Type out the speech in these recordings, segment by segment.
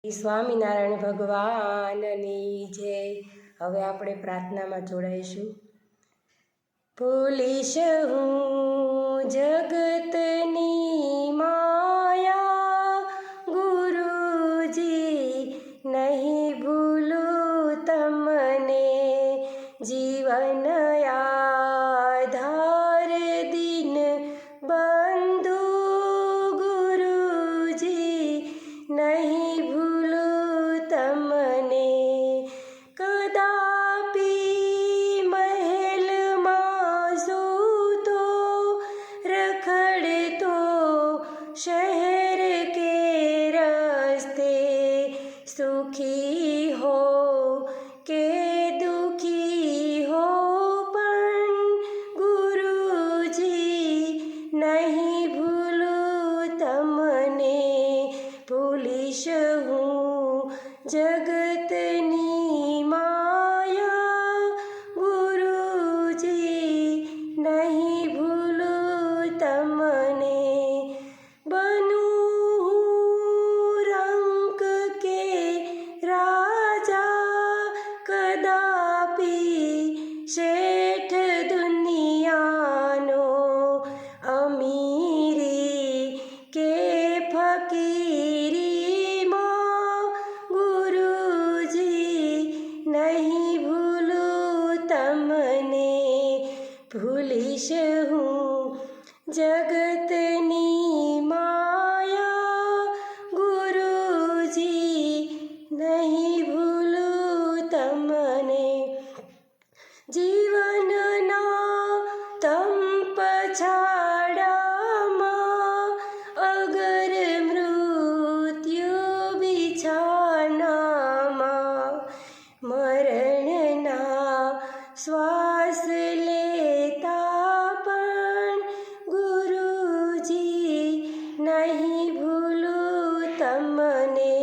સ્વામિનારાયણ ભગવાનની જય। હવે આપણે પ્રાર્થનામાં જોડાઈશું। ભૂલીશ હું જગતની માયા, ગુરુજી નહીં ભૂલું તમને। જીવન આધાર દિન બંધુ, ગુરુજી નહીં ભૂલું તમને। કદાપી મહેલમાં સૂતો, રખડતો શહેર કે રસ્તે, સુખી હો કે દુખી હો, પણ ગુરુજી નહીં ભૂલું તમને। ભૂલીશ હું જગતની માયા, ગુરુજી નહીં ભૂલું તમને। બનું હું રંક કે રાજા, કદાપી શેઠ દુનિયાનો, અમીરી કે ફકીરીમાં, ગુરુજી નહીં ભૂલું તમને। ભૂલીશ હું જગતની માયા, ગુરુજી નહીં ભૂલું તમને। જીવનના તમ પછાડામાં, અગર મૃત્યુ બિછાનામાં, મરણના શ્વાસ લેતા પણ, ગુરુજી નહીં ભૂલું તમને।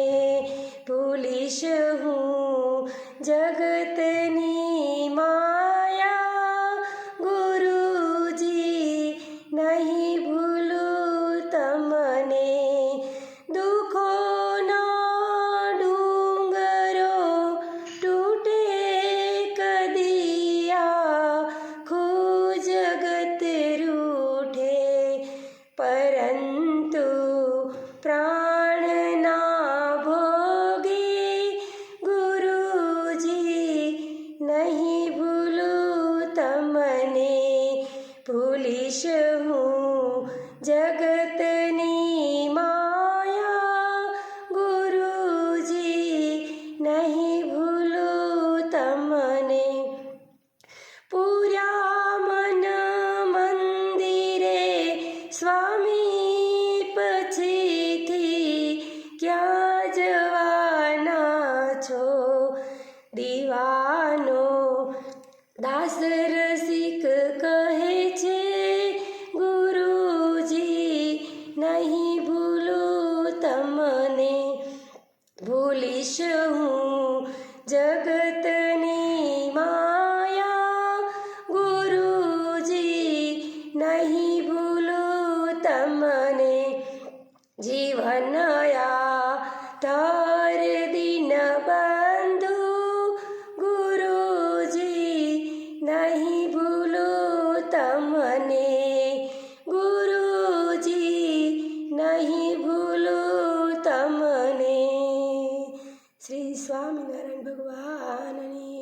ભૂલીશ હું જગતની માયા, ગુરુજી નહીં ભૂલું તમને। દુઃખોના ડુંગરો તૂટે કદી, આખું જગત રૂઠે, પરંતુ પ્રાણના ભોગે, ગુરુજી નહીં ભૂલું તમને। ભૂલીશ હું જગતની માયા, ગુરુજી નહીં ભૂલું તમને। પૂર્યા મન મંદિરે સ્વામી, પછીથી ક્યાં જવાના છો? દીવાનો દાસ રસિક કહે છે, ગુરુજી નહીં ભૂલું તમને। ભૂલીશ હું જગતની માયા, ગુરુજી નહીં ભૂલું તમને। જીવન આધાર દિન બંધુ, ગુરુજી નહીં ભૂલું તમને। ગુરુજી નહીં ભૂલું તમને। શ્રી સ્વામિનારાયણ ભગવાનની